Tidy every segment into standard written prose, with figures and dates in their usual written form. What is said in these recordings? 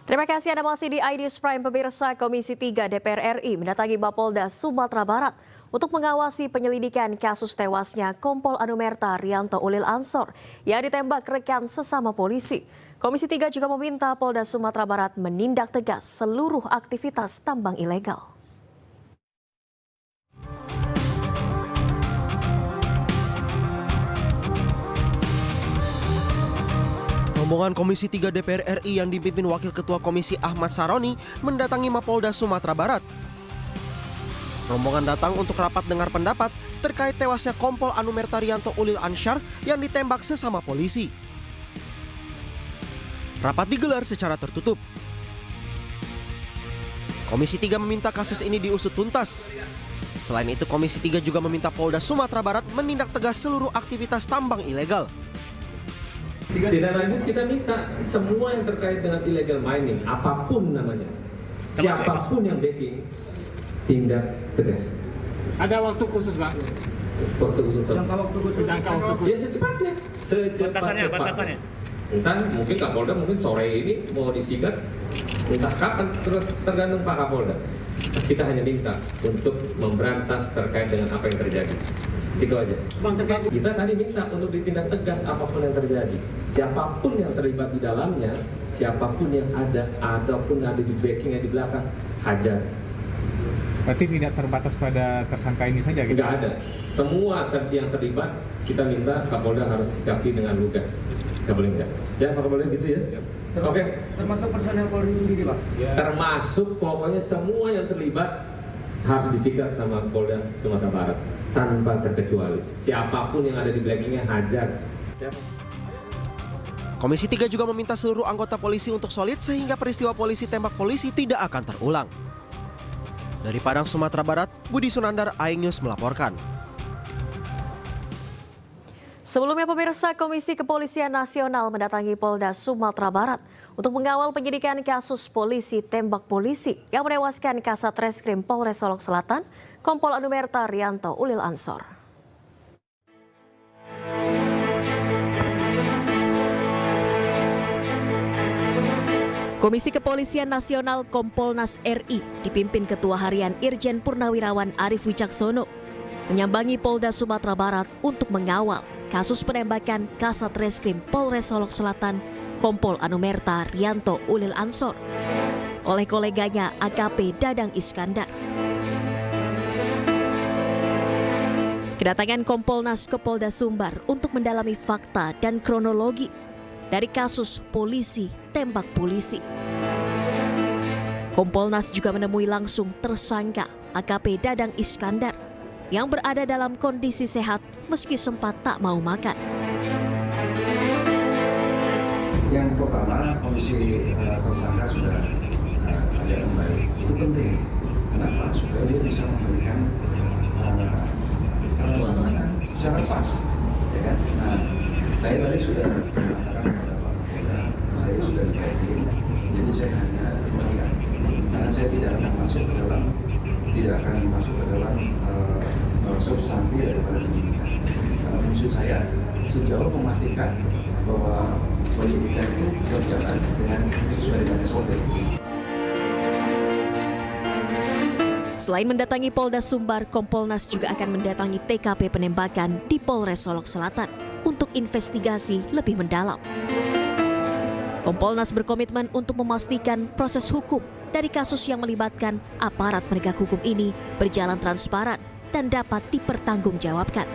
Terima kasih Anda masih di iNews Prime. Pemirsa, Komisi 3 DPR RI mendatangi Mapolda Sumatera Barat untuk mengawasi penyelidikan kasus tewasnya Kompol Anumerta Rianto Ulil Ansor yang ditembak rekan sesama polisi. Komisi 3 juga meminta Polda Sumatera Barat menindak tegas seluruh aktivitas tambang ilegal. Rombongan Komisi 3 DPR RI yang dipimpin Wakil Ketua Komisi Ahmad Saroni mendatangi Mapolda Sumatera Barat. Rombongan datang untuk rapat dengar pendapat terkait tewasnya Kompol Anumerta Rianto Ulil Ansor yang ditembak sesama polisi. Rapat digelar secara tertutup. Komisi 3 meminta kasus ini diusut tuntas. Selain itu, Komisi 3 juga meminta Polda Sumatera Barat menindak tegas seluruh aktivitas tambang ilegal. Tidak lanjut, kita minta semua yang terkait dengan illegal mining, apapun namanya, siapapun yang backing, tindak tegas. Ada waktu khusus, Pak? Waktu khusus. Jangka waktu khusus. Ya secepatnya. Batasannya. Entah mungkin Kapolda mungkin sore ini mau disikat, entah kapan, tergantung Pak Kapolda. Kita hanya minta untuk memberantas terkait dengan apa yang terjadi. Itu aja. Kita tadi minta untuk ditindak tegas apapun yang terjadi. Siapapun yang terlibat di dalamnya, siapapun yang ada ataupun ada di backingnya di belakang, hajar. Berarti tidak terbatas pada tersangka ini saja gitu? Tidak ada. Semua yang terlibat kita minta Kapolda harus sikapi dengan lugas. Tidak boleh enggak. Ya Pak Kapolda gitu ya. Oke. Termasuk personel Polri sendiri, Pak? Ya. Termasuk pokoknya semua yang terlibat harus disikat sama Polda Sumatera Barat tanpa terkecuali. Siapapun yang ada di belakangnya hajar. Ya. Komisi 3 juga meminta seluruh anggota polisi untuk solid sehingga peristiwa polisi tembak polisi tidak akan terulang. Dari Padang, Sumatera Barat, Budi Sunandar, iNews melaporkan. Sebelumnya pemirsa, Komisi Kepolisian Nasional mendatangi Polda Sumatera Barat untuk mengawal penyidikan kasus polisi tembak polisi yang menewaskan Kasat Reskrim Polres Solok Selatan, Kompol Anumerta Rianto Ulil Ansor. Komisi Kepolisian Nasional Kompolnas RI dipimpin Ketua Harian Irjen Purnawirawan Arief Wicaksono menyambangi Polda Sumatera Barat untuk mengawal kasus penembakan Kasat Reskrim Polres Solok Selatan Kompol Anumerta Rianto Ulil Ansor oleh koleganya AKP Dadang Iskandar. Kedatangan Kompolnas ke Polda Sumbar untuk mendalami fakta dan kronologi dari kasus polisi tembak polisi. Kompolnas juga menemui langsung tersangka AKP Dadang Iskandar yang berada dalam kondisi sehat meski sempat tak mau makan. Yang pertama, kondisi tersangka sudah ada yang baik. Itu penting. Kenapa? Supaya dia bisa memberikan perlawanan secara pas. Ya kan? Nah, saya tadi sudah mengatakan kepada Pak Kapolda, saya sudah dikaitin, jadi saya hanya melihat. Karena saya tidak akan masuk ke dalam substansi daripada penyidikan. Karena fungsi saya sejauh memastikan bahwa penyidikan itu berjalan sesuai dengan SOP. Selain mendatangi Polda Sumbar, Kompolnas juga akan mendatangi TKP penembakan di Polres Solok Selatan untuk investigasi lebih mendalam. Kompolnas berkomitmen untuk memastikan proses hukum dari kasus yang melibatkan aparat penegak hukum ini berjalan transparan dan dapat dipertanggungjawabkan.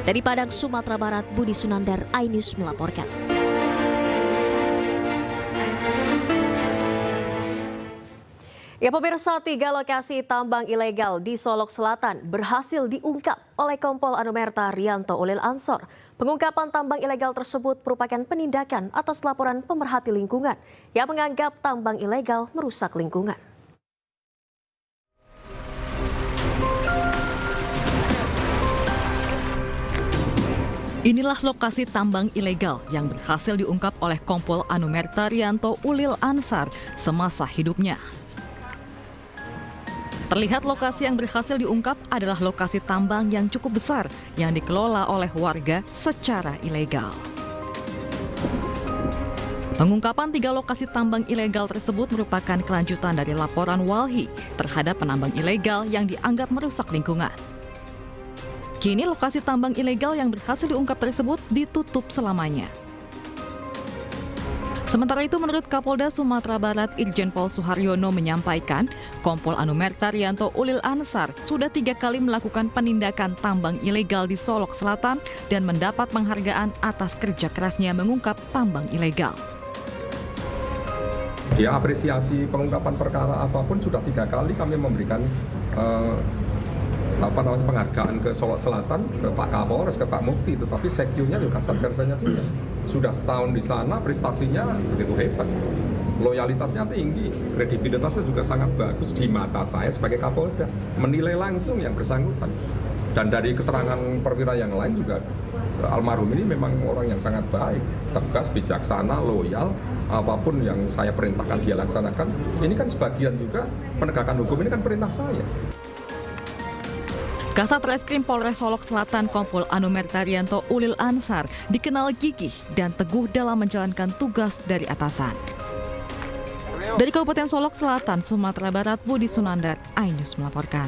Dari Padang, Sumatera Barat, Budi Sunandar, iNews melaporkan. Ya pemirsa, 3 lokasi tambang ilegal di Solok Selatan berhasil diungkap oleh Kompol Anumerta Rianto Ulil Ansor. Pengungkapan tambang ilegal tersebut merupakan penindakan atas laporan pemerhati lingkungan yang menganggap tambang ilegal merusak lingkungan. Inilah lokasi tambang ilegal yang berhasil diungkap oleh Kompol Anumerta Rianto Ulil Ansor semasa hidupnya. Terlihat lokasi yang berhasil diungkap adalah lokasi tambang yang cukup besar yang dikelola oleh warga secara ilegal. Pengungkapan 3 lokasi tambang ilegal tersebut merupakan kelanjutan dari laporan Walhi terhadap penambang ilegal yang dianggap merusak lingkungan. Kini lokasi tambang ilegal yang berhasil diungkap tersebut ditutup selamanya. Sementara itu, menurut Kapolda Sumatera Barat Irjen Pol Suharyono menyampaikan, Kompol Anumerta Rianto Ulil Ansar sudah 3 kali melakukan penindakan tambang ilegal di Solok Selatan dan mendapat penghargaan atas kerja kerasnya mengungkap tambang ilegal. Dia apresiasi pengungkapan perkara apapun sudah 3 kali kami memberikan penghargaan ke Solok Selatan, ke Pak Kapolres, ke Pak Mufti, tetapi sekjunya juga Satgarsanya juga. Sudah setahun di sana, prestasinya begitu hebat, loyalitasnya tinggi, kredibilitasnya juga sangat bagus di mata saya sebagai Kapolda, menilai langsung yang bersangkutan. Dan dari keterangan perwira yang lain juga, almarhum ini memang orang yang sangat baik, tegas, bijaksana, loyal, apapun yang saya perintahkan dia laksanakan. Ini kan sebagian juga penegakan hukum ini kan perintah saya. Kasat Reskrim Polres Solok Selatan Kompol Anumerta Rianto Ulil Ansar dikenal gigih dan teguh dalam menjalankan tugas dari atasan. Dari Kabupaten Solok Selatan, Sumatera Barat, Budi Sunandar, iNews melaporkan.